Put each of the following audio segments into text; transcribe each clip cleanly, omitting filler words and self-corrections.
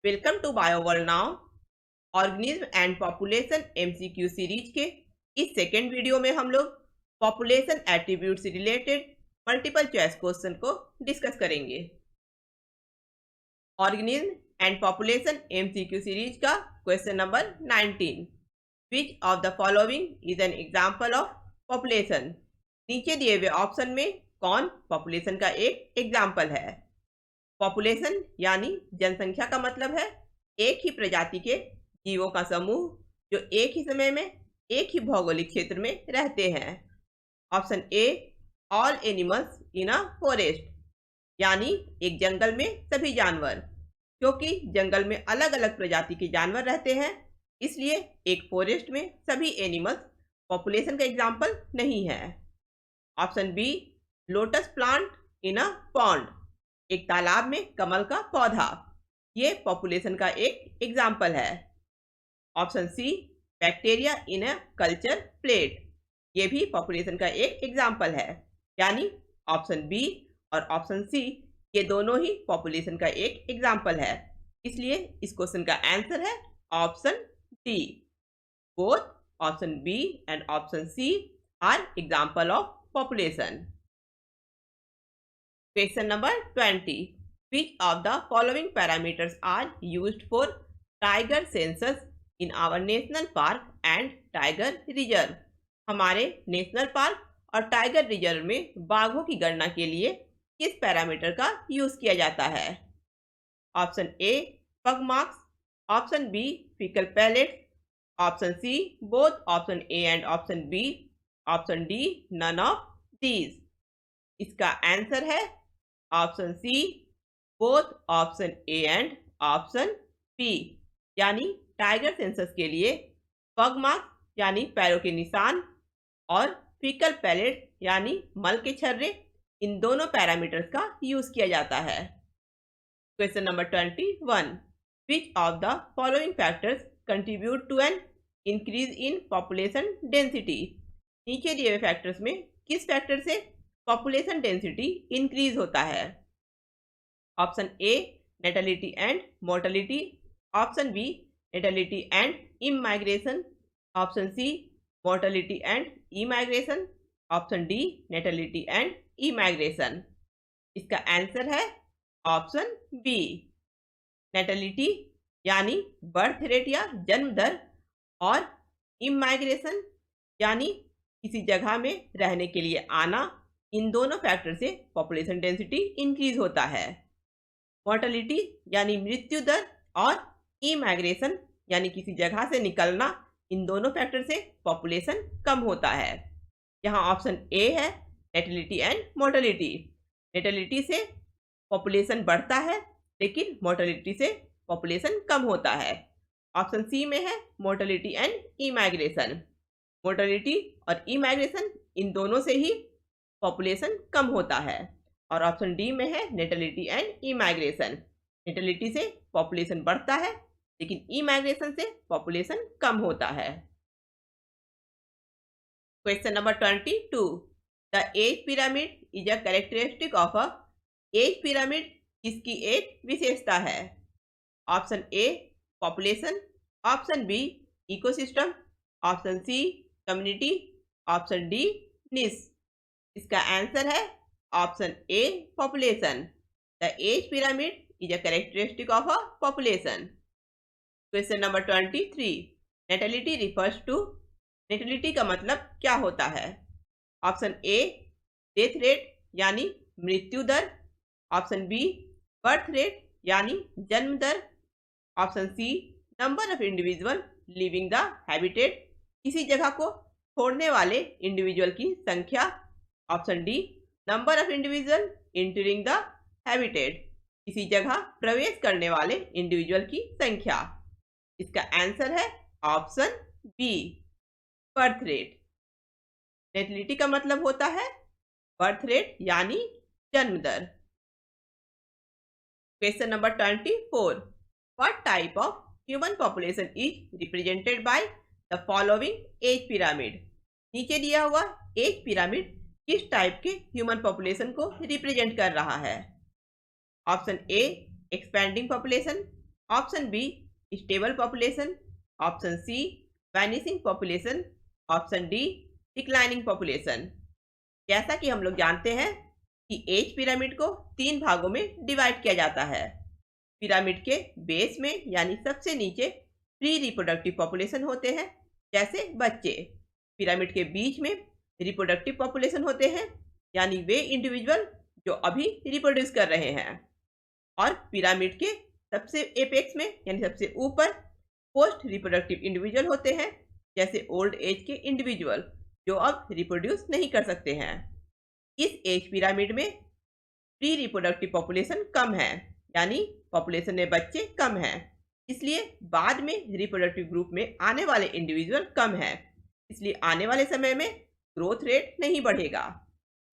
Welcome to Bioworld now. Organism and population MCQ series के इस second video में हम लोग पॉपुलेशन एट्रीब्यूट से रिलेटेड मल्टीपल चॉइस क्वेश्चन को डिस्कस करेंगे। Organism and population MCQ series का question number 19, which of the following is an example of population. नीचे दिए हुए ऑप्शन में कौन पॉपुलेशन का एक एग्जाम्पल है। पॉपुलेशन यानी जनसंख्या का मतलब है एक ही प्रजाति के जीवों का समूह जो एक ही समय में एक ही भौगोलिक क्षेत्र में रहते हैं। Option A, all animals in a forest, यानी एक जंगल में सभी जानवर। क्योंकि जंगल में अलग अलग प्रजाति के जानवर रहते हैं, इसलिए एक फॉरेस्ट में सभी एनिमल्स पॉपुलेशन का एग्जाम्पल नहीं है। Option B, lotus plant in a pond, एक तालाब में कमल का पौधा, ये पॉपुलेशन का एक एग्जाम्पल है। Option C, bacteria in a culture plate, ये भी पॉपुलेशन का एक एग्जाम्पल है। यानी ऑप्शन बी और ऑप्शन सी ये दोनों ही पॉपुलेशन का एक एग्जाम्पल है, इसलिए इस क्वेश्चन का आंसर है option D. Both option B and option C are example of population. Question number 20. Which of the following parameters are used for tiger census in our national park and tiger reserve? हमारे national park और tiger reserve में बाघों की गणना के लिए किस parameter का यूज किया जाता है? Option A, pug marks, option B, faecal pellet, option C, both option A and option B, option D, none of these. इसका आंसर है option C, both option A and option B. यानी tiger census के लिए पग marks यानी पैरों के निशान और फीकल पैलेट यानी मल के छर्रे, इन दोनों पैरामीटर्स का यूज किया जाता है। Question number 21, which of the following factors contribute to an increase in population density. नीचे दिए हुए फैक्टर्स में किस फैक्टर से पॉपुलेशन डेंसिटी इंक्रीज होता है? Option A, natality and mortality, option B, natality and immigration, option C, mortality and immigration, option D, natality and immigration. इसका answer है ऑप्शन बी, नेटेलिटी यानी बर्थ रेट या जन्म दर, और इमाइग्रेशन यानी किसी जगह में रहने के लिए आना, इन दोनों फैक्टर से पॉपुलेशन डेंसिटी इंक्रीज होता है। मोर्टेलिटी यानी मृत्यु दर और इमाइग्रेशन यानी किसी जगह से निकलना, इन दोनों फैक्टर से पॉपुलेशन कम होता है। यहाँ ऑप्शन ए है नेटेलिटी एंड मोर्टेलिटी। नेटेलिटी से पॉपुलेशन बढ़ता है लेकिन मोर्टेलिटी से पॉपुलेशन कम होता है। ऑप्शन सी में है मोर्टेलिटी एंड इमाइग्रेशन। मोर्टेलिटी और इमाइग्रेशन इन दोनों से ही पॉपुलेशन कम होता है। और ऑप्शन डी में है नेटेलिटी एंड इमाइग्रेशन। नेटेलिटी से पॉपुलेशन बढ़ता है लेकिन इमाइग्रेशन से पॉपुलेशन कम होता है। Question number 22, the age pyramid is a characteristic of a age pyramid, किसकी एक विशेषता है? Option A, population, option B, ecosystem, option C, community, option D, niche. इसका आंसर है option A, population. The age pyramid is a characteristic of a population. Question number 23, natality refers to, natality का मतलब क्या होता है? Option ए, death rate यानी मृत्यु दर, ऑप्शन बी, बर्थ रेट यानी जन्म दर, option C, number of individual living the habitat, किसी जगह को छोड़ने वाले इंडिविजुअल की संख्या, option D, number of individual entering the habitat, किसी जगह प्रवेश करने वाले इंडिविजुअल की संख्या। इसका आंसर है option B, birth rate. Natality का मतलब होता है बर्थ रेट यानी जन्म दर। Question number 24, what type of human population is represented by the following age pyramid. नीचे दिया हुआ एज पिरामिड किस टाइप के ह्यूमन पॉपुलेशन को रिप्रेजेंट कर रहा है? Option A, expanding population, option B stable population, option C vanishing population, option D declining population. जैसा कि हम लोग जानते हैं कि एज पिरामिड को 3 भागों में डिवाइड किया जाता है। पिरामिड के बेस में यानी सबसे नीचे प्री रिप्रोडक्टिव पॉपुलेशन होते हैं, जैसे बच्चे। पिरामिड के बीच में रिप्रोडक्टिव पॉपुलेशन होते हैं, यानी वे इंडिविजुअल जो अभी रिप्रोड्यूस कर रहे हैं। और पिरामिड के सबसे एपेक्स में यानी सबसे ऊपर पोस्ट रिप्रोडक्टिव इंडिविजुअल होते हैं, जैसे ओल्ड एज के इंडिविजुअल जो अब रिप्रोड्यूस नहीं कर सकते हैं। इस एज पिरामिड में प्री रिप्रोडक्टिव पॉपुलेशन कम है, यानी पॉपुलेशन में बच्चे कम हैं, इसलिए बाद में रिप्रोडक्टिव ग्रुप में आने वाले इंडिविजुअल कम है, इसलिए आने वाले समय में ग्रोथ रेट नहीं बढ़ेगा।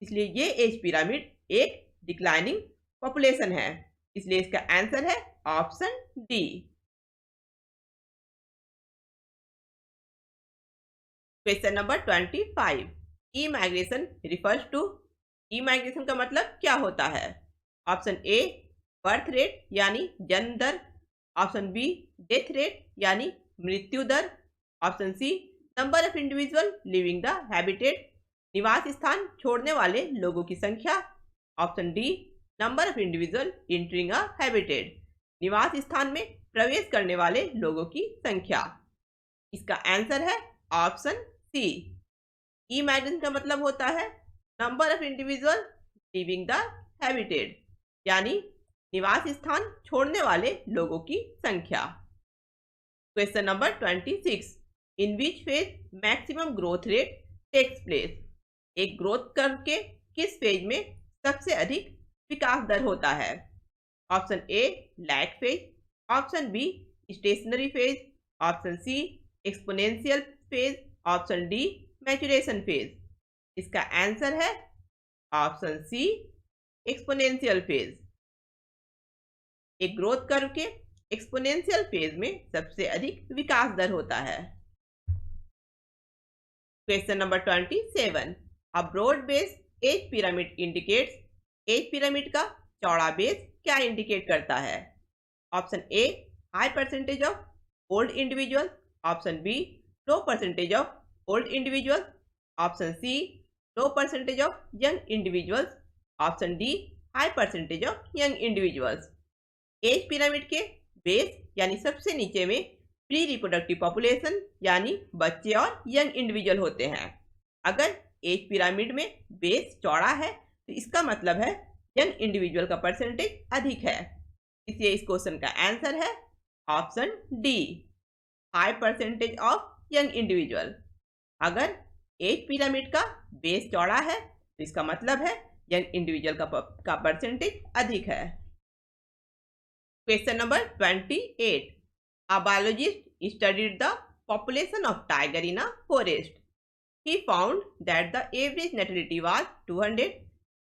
इसलिए ये एज पिरामिड एक डिक्लाइनिंग पॉपुलेशन है, इसलिए इसका आंसर है option D. Question number 25, emigration refers to. Emigration का मतलब क्या होता है? ऑप्शन ए बर्थ रेट यानी जन्म दर, ऑप्शन बी डेथ रेट यानी मृत्यु दर, option C number of individual living the habitat, निवास स्थान छोड़ने वाले लोगों की संख्या, option D number of individual entering a habitat, निवास स्थान में प्रवेश करने वाले लोगों की संख्या। इसका आंसर है ऑप्शन सी। ई माइग्रेशन का मतलब होता है number of individual living the habitat, यानी निवास स्थान छोड़ने वाले लोगों की संख्या। Question number 26, in which phase maximum growth rate takes place. एक ग्रोथ कर्व के किस फेज में सबसे अधिक विकास दर होता है? Option A lag phase, option B stationary phase, option C exponential phase, option D maturation phase. इसका आंसर है ऑप्शन सी एक्सपोनेंशियल फेज। एक ग्रोथ कर्व के एक्सपोनेंशियल फेज में सबसे अधिक विकास दर होता है। Question number 27, a broad base age pyramid indicates. Age pyramid का चौड़ा बेस क्या इंडिकेट करता है? Option A high percentage of old individual, option B low percentage of old individual, option C low percentage of young individuals, option D high percentage of young individuals. Age pyramid के base यानी सबसे नीचे में pre reproductive population यानी बच्चे और young individual होते हैं। अगर एज पिरामिड में बेस चौड़ा है तो इसका मतलब है यंग इंडिविजुअल का परसेंटेज अधिक है, इसलिए इस क्वेश्चन का आंसर है option D high percentage of young individual. अगर एज पिरामिड का बेस चौड़ा है तो इसका मतलब है यंग इंडिविजुअल का परसेंटेज अधिक है। Question number 28, a biologist studied the population of tiger in a forest. He found that the average natality was 200,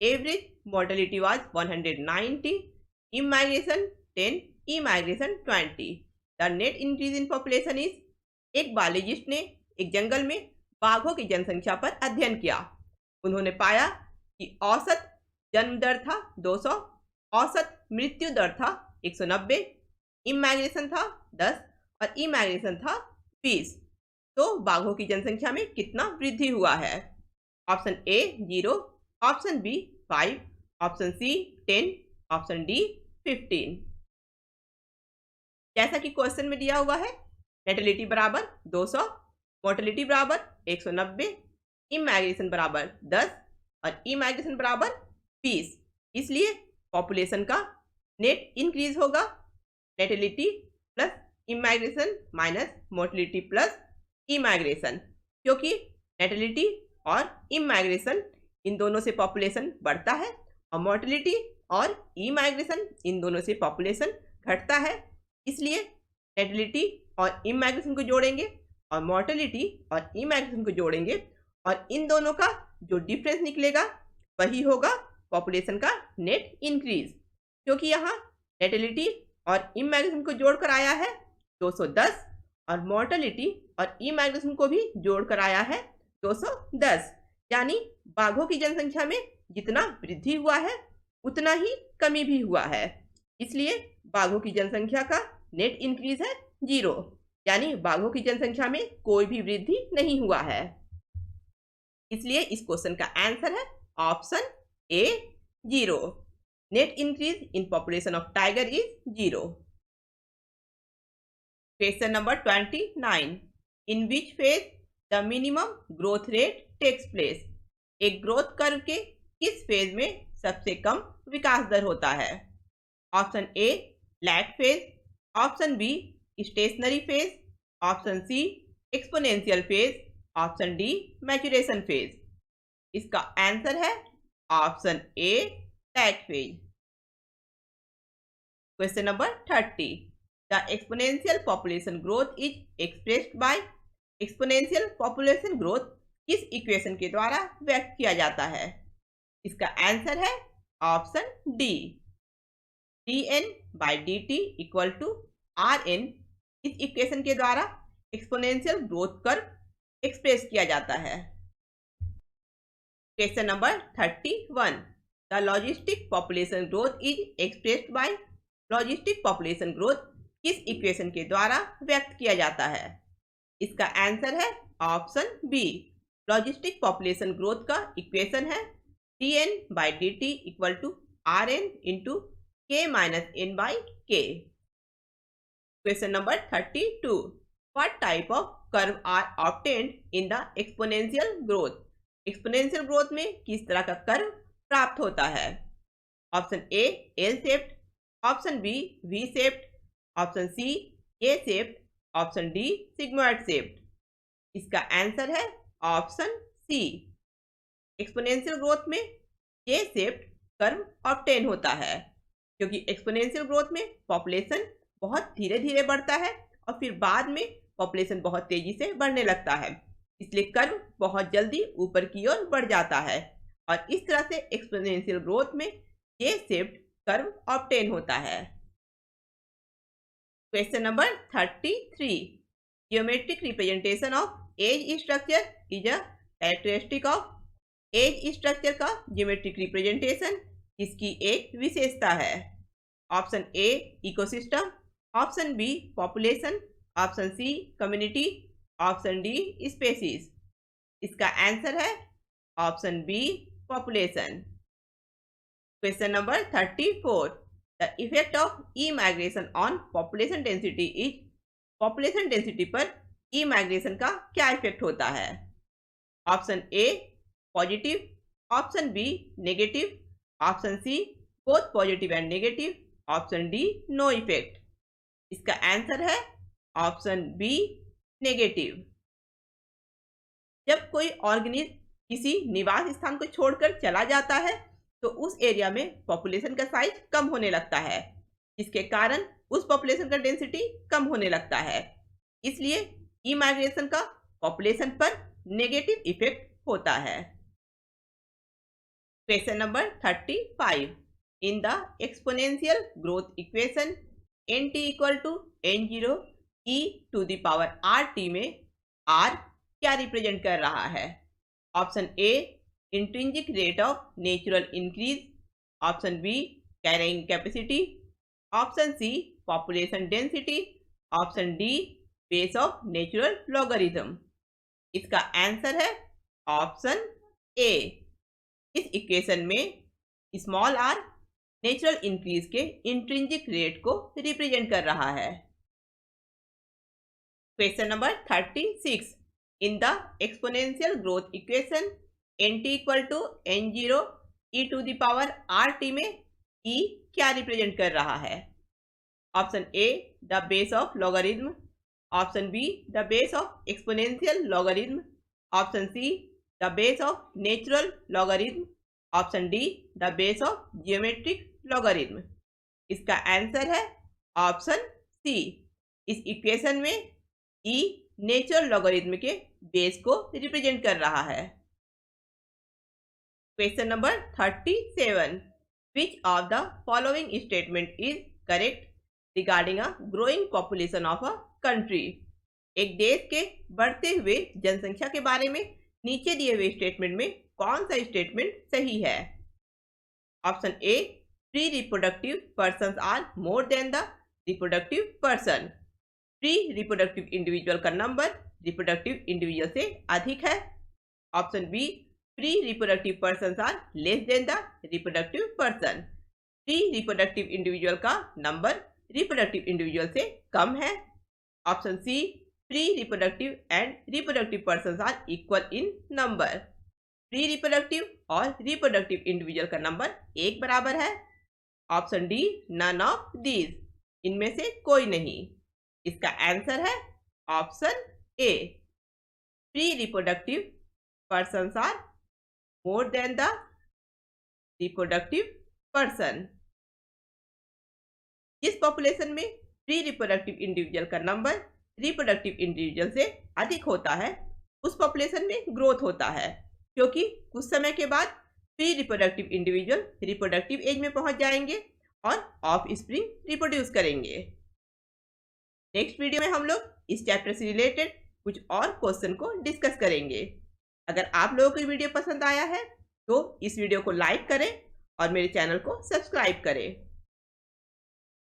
average mortality was 190, immigration 10, immigration 20. The net increase in population is। एक biologist ने एक जंगल में बाघों की जनसंख्या पर अध्ययन किया। उन्होंने पाया कि औसत जन्म दर था 200, औसत मृत्यु दर था 190, इमाइग्रेशन था 10 और इमाइग्रेशन था 20। तो बाघों की जनसंख्या में कितना वृद्धि हुआ है? Option A 0, option B 5, option C 10, option D 15। जैसा कि क्वेश्चन में दिया हुआ है, नेटिलिटी बराबर 200, मोर्टेलिटी बराबर 190, इमाइग्रेशन बराबर 10 और इमाइग्रेशन बराबर 20। इसलिए पॉपुलेशन का नेट इंक्रीज होगा। Natality plus immigration minus mortality plus immigration, क्योंकि नेटिलिटी और इमाइग्रेशन इन दोनों से पॉपुलेशन बढ़ता है और मोर्टेलिटी और इमाइग्रेशन इन दोनों से पॉपुलेशन घटता है। इसलिए नेटिलिटी और इमाइग्रेशन को जोड़ेंगे और मोर्टेलिटी और इमाइग्रेशन को जोड़ेंगे और इन दोनों का जो डिफरेंस निकलेगा वही होगा पॉपुलेशन का नेट इंक्रीज, क्योंकि यहाँ नेटिलिटी और इमाइग्रेशन को जोड़कर आया है 210 और मोर्टेलिटी और इमाइग्रेशन को भी जोड़कर आया है 210। यानी बाघों की जनसंख्या में जितना वृद्धि हुआ है उतना ही कमी भी हुआ है। इसलिए बाघों की जनसंख्या का नेट इंक्रीज है 0, यानी बाघों की जनसंख्या में कोई भी वृद्धि नहीं हुआ है। इसलिए इस क्वेश्चन का आंसर है option A 0। Net increase in population of tiger is 0। Question number 29, in which phase the minimum growth rate takes place. एक ग्रोथ कर्व के किस फेज में सबसे कम विकास दर होता है? Option A lag phase, option B stationary phase, option C exponential phase, option D maturation phase. इसका answer है option A lag phase. Question number 30, the exponential population growth is expressed by. Exponential population growth किस equation के द्वारा व्यक्त किया जाता है? इसका आंसर है option D, dn/dt equal to rn। इस इक्वेशन के द्वारा एक्सपोनेंशियल ग्रोथ कर्व एक्सप्रेस किया जाता है। Question number 31, the logistic population growth is expressed by. Logistic population growth किस इक्वेशन के द्वारा व्यक्त किया जाता है? इसका आंसर है option B, logistic population growth का इक्वेशन है dn/dt equal to rn into k minus n by k। Question number 32, what type of curve are obtained in the exponential growth? Exponential growth में किस तरह का curve प्राप्त होता है? Option A L shaped, option B V shaped, option C A shaped, option D sigmoid shaped. इसका answer है option C, exponential growth में ए शेप्ड कर्व ऑब्टेन होता है, क्योंकि एक्सपोनेंशियल ग्रोथ में पॉपुलेशन बहुत धीरे धीरे बढ़ता है और फिर बाद में पॉपुलेशन बहुत तेजी से बढ़ने लगता है, इसलिए कर्व बहुत जल्दी ऊपर की ओर बढ़ जाता है और इस तरह से एक्सपोनेंशियल ग्रोथ में ये शेप्ड कर्व ऑब्टेन होता है। Question number 33, geometric representation of age structure is a characteristic of. Age structure का ज्योमेट्रिक रिप्रेजेंटेशन इसकी एक विशेषता है? Option A ecosystem, option B population, option C community, option D species. इसका आंसर है option B population. Question number 34, the effect of emigration on population density is. Population density पर emigration का क्या effect होता है? Option A positive, option B negative, option C both positive and negative, option D no effect. इसका answer है option B negative. जब कोई organism किसी निवास स्थान को छोड़कर चला जाता है तो उस एरिया में पॉपुलेशन का साइज कम होने लगता है, जिसके कारण उस पॉपुलेशन का डेंसिटी कम होने लगता है। इसलिए ई माइग्रेशन का पॉपुलेशन पर नेगेटिव इफेक्ट होता है। Question number 35, in the exponential growth equation nt equal to n0 e to the power rt में r क्या रिप्रेजेंट कर रहा है? Option A intrinsic rate of natural increase, option B carrying capacity, option C population density, option D base of natural logarithm. इसका answer है option A. इस equation में small R natural increase के intrinsic rate को represent कर रहा है। Question number 36, in the exponential growth equation nt equal to n0 e to the power rt में e क्या रिप्रेजेंट कर रहा है? Option A the base of logarithm, option B the base of exponential logarithm, option C the base of natural logarithm, option D the base of geometric logarithm. इसका answer है option C. इस equation में e natural logarithm के base को represent कर रहा है। Question number 37, which of the following statement is correct regarding a growing population of a country. एक देश के बढ़ते हुए जनसंख्या के बारे में नीचे दिए हुए स्टेटमेंट में कौन सा स्टेटमेंट सही है? Option A pre reproductive persons are more than the reproductive person. Pre reproductive individual का नंबर रिप्रोडक्टिव इंडिविजुअल से अधिक है। Option B, pre reproductive person are less than the reproductive person. Pre reproductive individual का number reproductive individual से कम है। Option C, pre reproductive and reproductive person are equal in number. Pre reproductive और reproductive individual का number एक बराबर है। Option D, none of these, इनमें से कोई नहीं। इसका आंसर है option A, pre reproductive persons are more than the reproductive person। जिस पॉपुलेशन में प्री रिप्रोडक्टिव इंडिविजुअल का नंबर रिप्रोडक्टिव इंडिविजुअल से अधिक होता है, उस पॉपुलेशन में ग्रोथ होता है, क्योंकि कुछ समय के बाद pre reproductive individual reproductive age में पहुंच जाएंगे और ऑफ स्प्रिंग रिप्रोड्यूस करेंगे। नेक्स्ट वीडियो में हम लोग इस चैप्टर से रिलेटेड कुछ और क्वेश्चन को डिस्कस करेंगे। अगर आप लोगों को ये वीडियो पसंद आया है तो इस वीडियो को लाइक करें और मेरे चैनल को सब्सक्राइब करें।